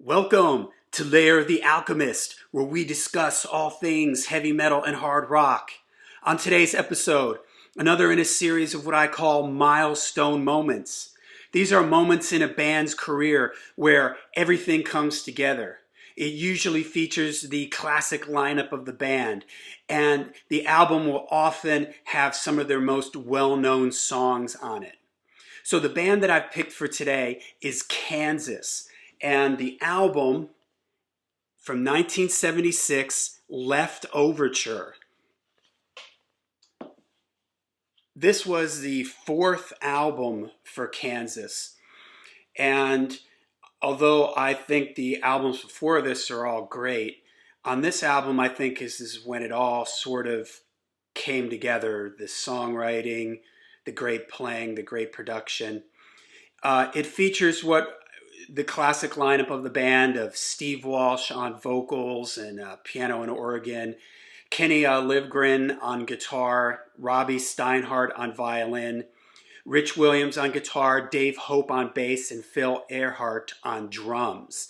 Welcome to Lair the Alchemist, where we discuss all things heavy metal and hard rock. On today's episode, another in a series of what I call milestone moments. These are moments in a band's career where everything comes together. It usually features the classic lineup of the band, and the album will often have some of their most well-known songs on it. So the band that I've picked for today is Kansas, and the album from 1976, Leftoverture. This was the fourth album for Kansas, and although I think the albums before this are all great, on this album I think is when it all sort of came together. The songwriting, the great playing, the great production. It features what the classic lineup of the band of Steve Walsh on vocals and piano and organ, Kenny Livgren on guitar, Robbie Steinhardt on violin, Rich Williams on guitar, Dave Hope on bass, and Phil Earhart on drums.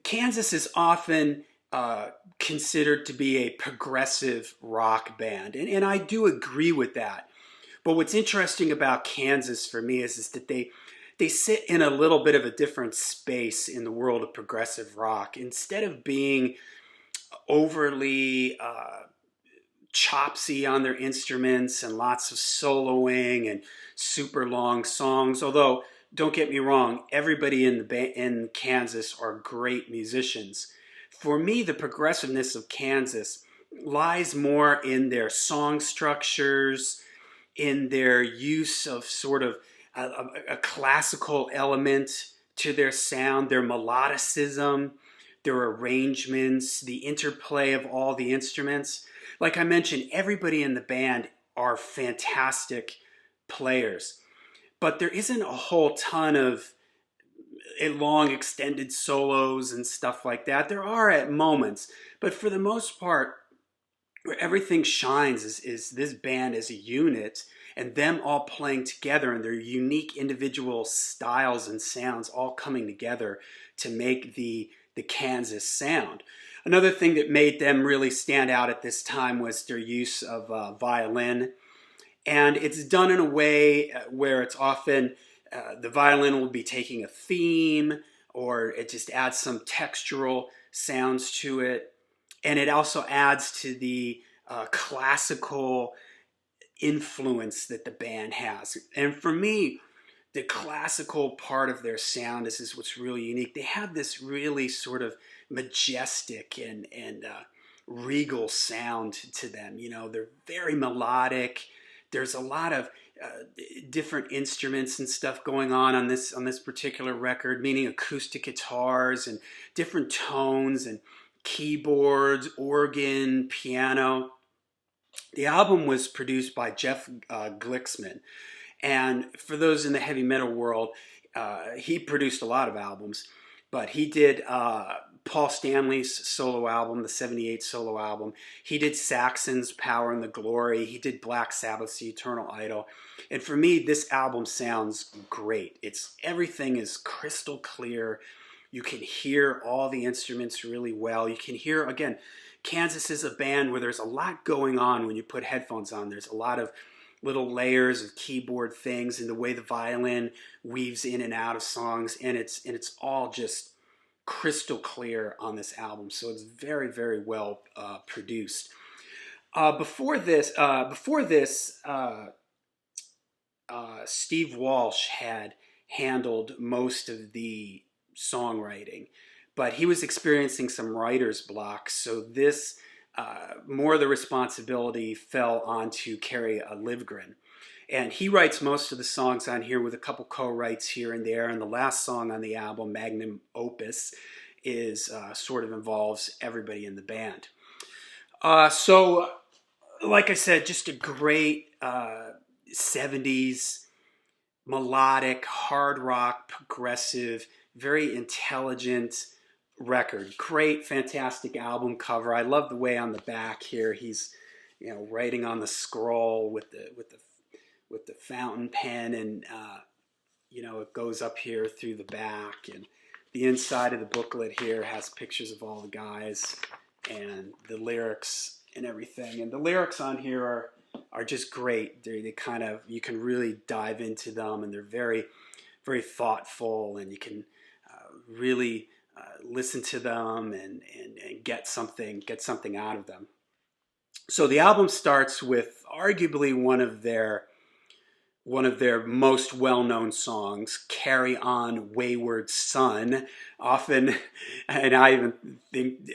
Kansas is often considered to be a progressive rock band, and I do agree with that. But what's interesting about Kansas for me is that they sit in a little bit of a different space in the world of progressive rock. Instead of being overly chopsy on their instruments and lots of soloing and super long songs, although don't get me wrong, everybody in Kansas are great musicians. For me, the progressiveness of Kansas lies more in their song structures, in their use of sort of a classical element to their sound, their melodicism, their arrangements, the interplay of all the instruments. Like I mentioned, everybody in the band are fantastic players, but there isn't a whole ton of long extended solos and stuff like that. There are at moments, but for the most part, where everything shines is this band as a unit, and them all playing together and their unique individual styles and sounds all coming together to make the Kansas sound. Another thing that made them really stand out at this time was their use of violin. And it's done in a way where it's often the violin will be taking a theme, or it just adds some textural sounds to it. And it also adds to the classical influence that the band has. And for me, the classical part of their sound is what's really unique. They have this really sort of majestic and regal sound to them. You know, they're very melodic. There's a lot of different instruments and stuff going on this particular record, meaning acoustic guitars and different tones and keyboards, organ, piano. The album was produced by Jeff Glicksman, and for those in the heavy metal world, he produced a lot of albums, but he did Paul Stanley's solo album, the '78 solo album. He did Saxon's Power and the Glory. He did Black Sabbath's The Eternal Idol. And for me, this album sounds great. Everything is crystal clear. You can hear all the instruments really well. You can hear, again, Kansas is a band where there's a lot going on when you put headphones on. There's a lot of little layers of keyboard things and the way the violin weaves in and out of songs, and it's all just crystal clear on this album. So it's very, very well produced. Before this, Steve Walsh had handled most of the songwriting, but he was experiencing some writer's block, so this more of the responsibility fell onto Kerry Livgren. And he writes most of the songs on here with a couple co-writes here and there, and the last song on the album, Magnum Opus, is sort of involves everybody in the band. So, like I said, just a great 70s melodic, hard rock, progressive, very intelligent record. Great, fantastic album cover. I love the way on the back here he's, writing on the scroll with the fountain pen, and it goes up here through the back, and The inside of the booklet here has pictures of all the guys and the lyrics and everything. And the lyrics on here are just great. They kind of, you can really dive into them, and they're very, very thoughtful, and you can really listen to them and get something out of them. So the album starts with arguably one of their most well-known songs, "Carry On, Wayward Son." Often, and I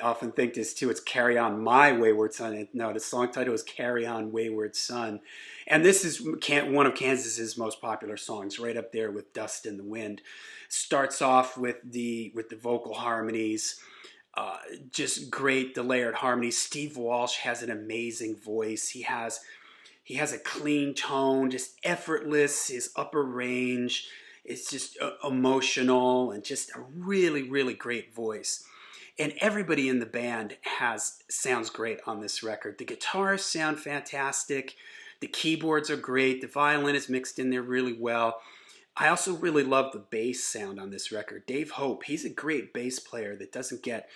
often think this too, it's "Carry On, My Wayward Son." No, the song title is "Carry On, Wayward Son." And this is one of Kansas's most popular songs, right up there with "Dust in the Wind." Starts off with the vocal harmonies. Just great, the layered harmonies. Steve Walsh has an amazing voice. He has a clean tone, just effortless. His upper range is just emotional, and just a really, really great voice. And everybody in the band sounds great on this record. The guitars sound fantastic. The keyboards are great. The violin is mixed in there really well. I also really love the bass sound on this record. Dave Hope, he's a great bass player that doesn't get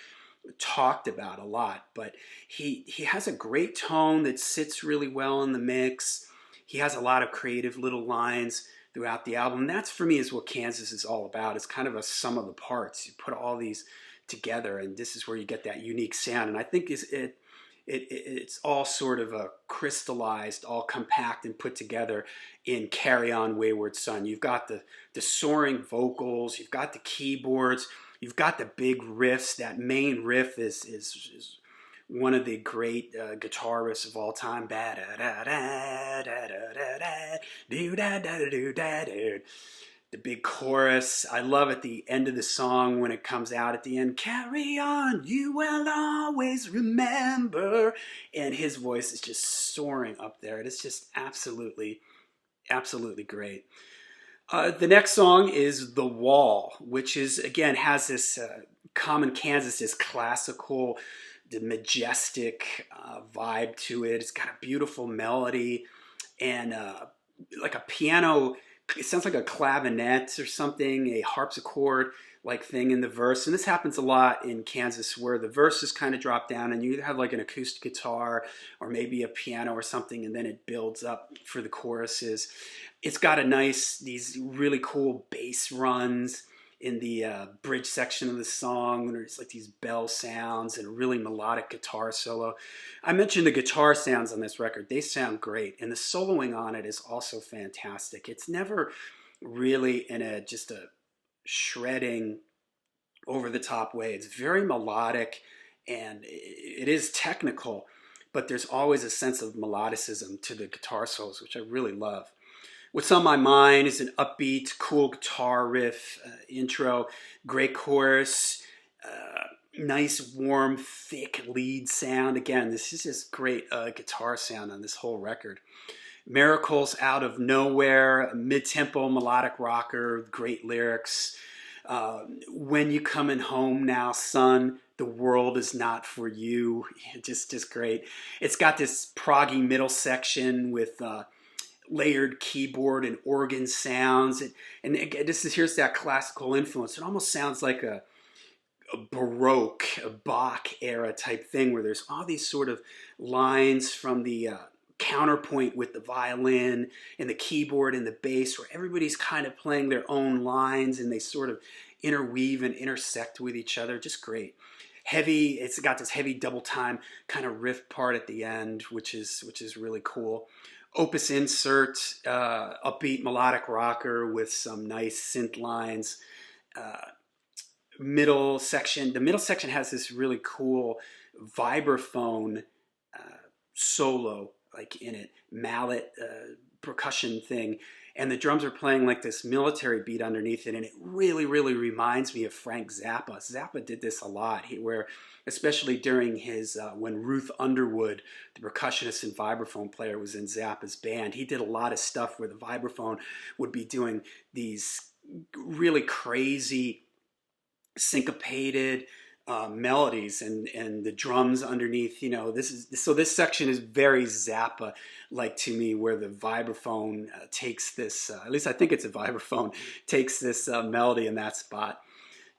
talked about a lot, but he has a great tone that sits really well in the mix. He has a lot of creative little lines throughout the album. That's, for me, is what Kansas is all about. It's kind of a sum of the parts. You put all these together, and this is where you get that unique sound. And I think it's all sort of a crystallized, all compact and put together in "Carry On, Wayward Son." You've got the soaring vocals, you've got the keyboards, you've got the big riffs. That main riff is one of the great guitar riffs of all time. The big chorus. I love at the end of the song when it comes out at the end, "Carry on, you will always remember." And his voice is just soaring up there. It is just absolutely, absolutely great. The next song is "The Wall," which is, again, has this common Kansas, this classical, the majestic vibe to it. It's got a beautiful melody and like a piano. It sounds like a clavinet or something, a harpsichord like thing in the verse. And this happens a lot in Kansas, where the verses kind of drop down and you either have like an acoustic guitar or maybe a piano or something, and then it builds up for the choruses. It's got these really cool bass runs in the bridge section of the song, when there's like these bell sounds and a really melodic guitar solo. I mentioned the guitar sounds on this record. They sound great, and the soloing on it is also fantastic. It's never really in just a shredding, over-the-top way. It's very melodic, and it is technical, but there's always a sense of melodicism to the guitar solos, which I really love. What's on My Mind is an upbeat, cool guitar riff intro, great chorus, nice, warm, thick lead sound. Again, this is just great guitar sound on this whole record. Miracles Out of Nowhere, a mid-tempo melodic rocker, great lyrics. When You Coming Home Now, Son, the world is not for you. Just great. It's got this proggy middle section with layered keyboard and organ sounds, and here's that classical influence. It almost sounds like a Baroque, a Bach era type thing, where there's all these sort of lines from the counterpoint with the violin and the keyboard and the bass, where everybody's kind of playing their own lines and they sort of interweave and intersect with each other. Just great. Heavy. It's got this heavy double time kind of riff part at the end, which is really cool. Opus Insert, upbeat melodic rocker with some nice synth lines. Middle section. The middle section has this really cool vibraphone solo, like in it, mallet percussion thing, and the drums are playing like this military beat underneath it, and it really, really reminds me of Frank Zappa. Zappa did this a lot, where especially during his, when Ruth Underwood, the percussionist and vibraphone player, was in Zappa's band, he did a lot of stuff where the vibraphone would be doing these really crazy syncopated melodies, and the drums underneath. This section is very Zappa like to me, where the vibraphone takes this, at least I think it's a vibraphone, takes this melody in that spot.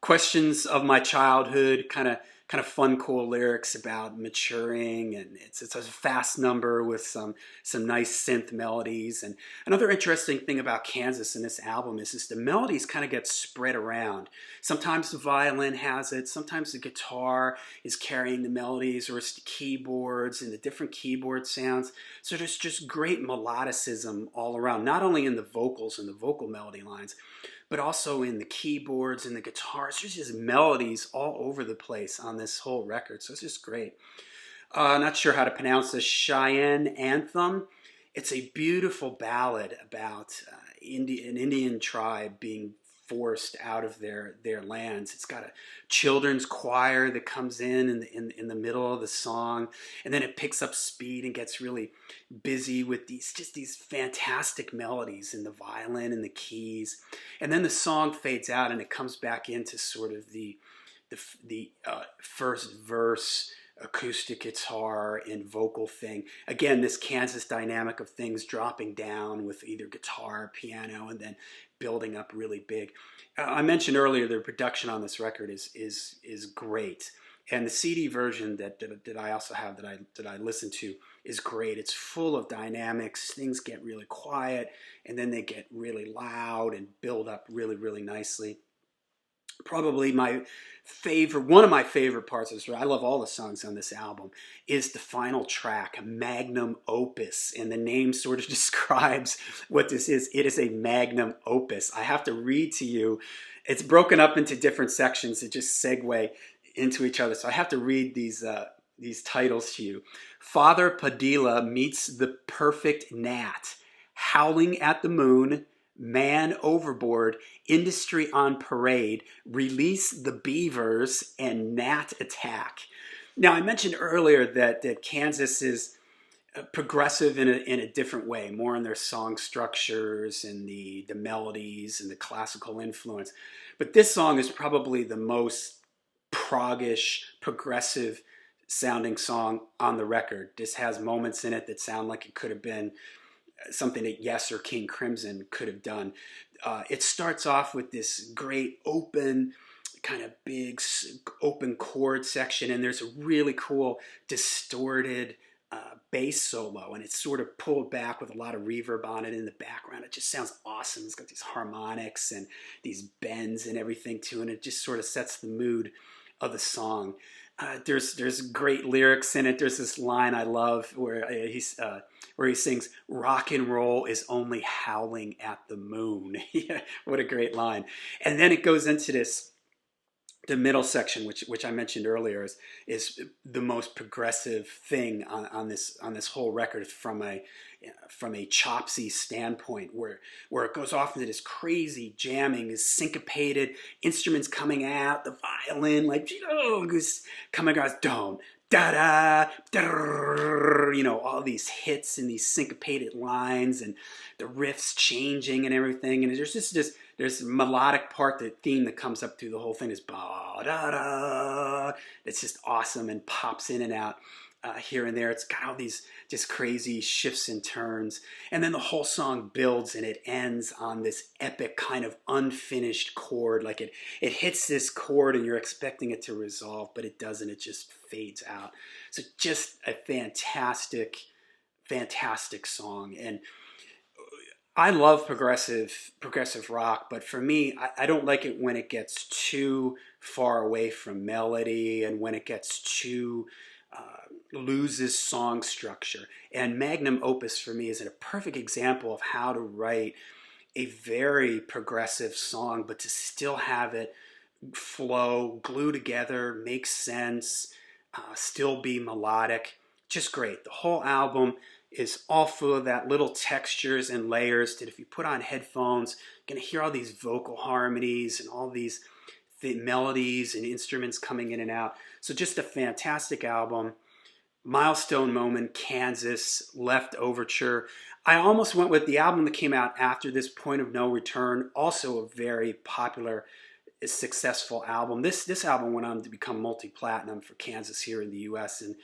questions of my childhood, kind of fun, cool lyrics about maturing, and it's a fast number with some nice synth melodies. And another interesting thing about Kansas in this album is the melodies kind of get spread around. Sometimes the violin has it, sometimes the guitar is carrying the melodies, or it's the keyboards and the different keyboard sounds. So there's just great melodicism all around, not only in the vocals and the vocal melody lines, but also in the keyboards and the guitars. There's just melodies all over the place on this whole record, so it's just great. Not sure how to pronounce this, Cheyenne Anthem. It's a beautiful ballad about an Indian tribe being forced out of their lands. It's got a children's choir that comes in the middle of the song, and then it picks up speed and gets really busy with these fantastic melodies in the violin and the keys, and then the song fades out and it comes back into sort of the first verse acoustic guitar and vocal thing. Again, this Kansas dynamic of things dropping down with either guitar, piano, and then building up really big. I mentioned earlier the production on this record is great, and the CD version that I also have that I listen to is great. It's full of dynamics. Things get really quiet, and then they get really loud and build up really, really nicely. Probably one of my favorite parts of this, I love all the songs on this album, is the final track, magnum opus, and the name sort of describes what this is. It is a magnum opus. I have to read to you. It's broken up into different sections that just segue into each other, so I have to read these titles to you. Father Padilla meets the perfect gnat, howling at the moon, man overboard, industry on parade, release the beavers, and gnat attack. Now, I mentioned earlier that Kansas is progressive in a different way, more in their song structures and the melodies and the classical influence. But this song is probably the most proggish, progressive sounding song on the record. This has moments in it that sound like it could have been something that Yes or King Crimson could have done. It starts off with this great open, kind of big open chord section, and there's a really cool distorted bass solo, and it's sort of pulled back with a lot of reverb on it in the background. It just sounds awesome. It's got these harmonics and these bends and everything too, and it just sort of sets the mood of the song. There's great lyrics in it. There's this line I love where he sings, "Rock and roll is only howling at the moon." Yeah, what a great line! And then it goes into the middle section, which I mentioned earlier, is the most progressive thing on this whole record from a Chopsy standpoint, where it goes off into this crazy jamming, is syncopated instruments coming out, the violin coming out, dome, da da da, all these hits and these syncopated lines and the riffs changing and everything, and there's a melodic part, the theme that comes up through the whole thing is ba da da. It's just awesome and pops in and out here and there. It's got all these just crazy shifts and turns, and then the whole song builds and it ends on this epic kind of unfinished chord. Like it hits this chord and you're expecting it to resolve, but it doesn't. It just fades out. So just a fantastic song. And I love progressive rock, but for me, I don't like it when it gets too far away from melody and when it gets too loses song structure. And magnum opus for me is a perfect example of how to write a very progressive song, but to still have it flow, glue together, make sense, still be melodic. Just great. The whole album is all full of that, little textures and layers that if you put on headphones, you're going to hear all these vocal harmonies and all these melodies and instruments coming in and out. So just a fantastic album. Milestone moment, Kansas, Leftoverture. I almost went with the album that came out after this, Point of No Return, also a very popular, successful album. This album went on to become multi-platinum for Kansas here in the US, and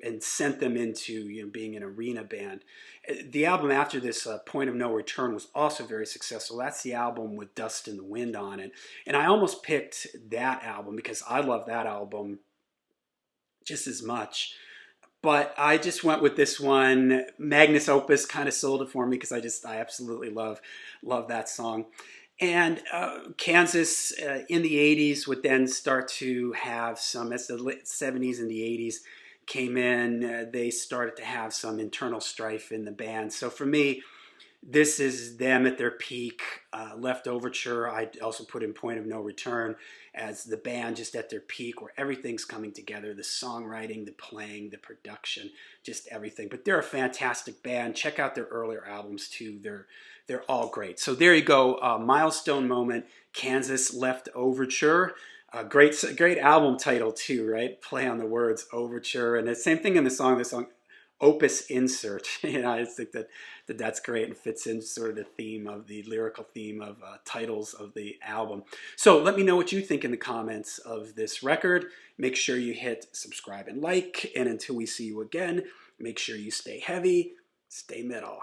and sent them into being an arena band. The album after this, Point of No Return, was also very successful. That's the album with Dust in the Wind on it. And I almost picked that album because I love that album just as much. But I just went with this one. Magnus Opus kind of sold it for me because I absolutely love that song. And Kansas in the 80s would then start to have some, as the 70s and the 80s came in, they started to have some internal strife in the band. So for me, this is them at their peak. Leftoverture, I also put in Point of No Return as the band just at their peak, where everything's coming together, the songwriting, the playing, the production, just everything. But they're a fantastic band. Check out their earlier albums too. They're all great. So there you go, milestone moment, Kansas Leftoverture. Great album title too, right? Play on the words, overture, and the same thing in the song. Opus insert. I just think that's great and fits in sort of the theme of the lyrical theme of titles of the album. So let me know what you think in the comments of this record. Make sure you hit subscribe and like. And until we see you again, make sure you stay heavy, stay metal.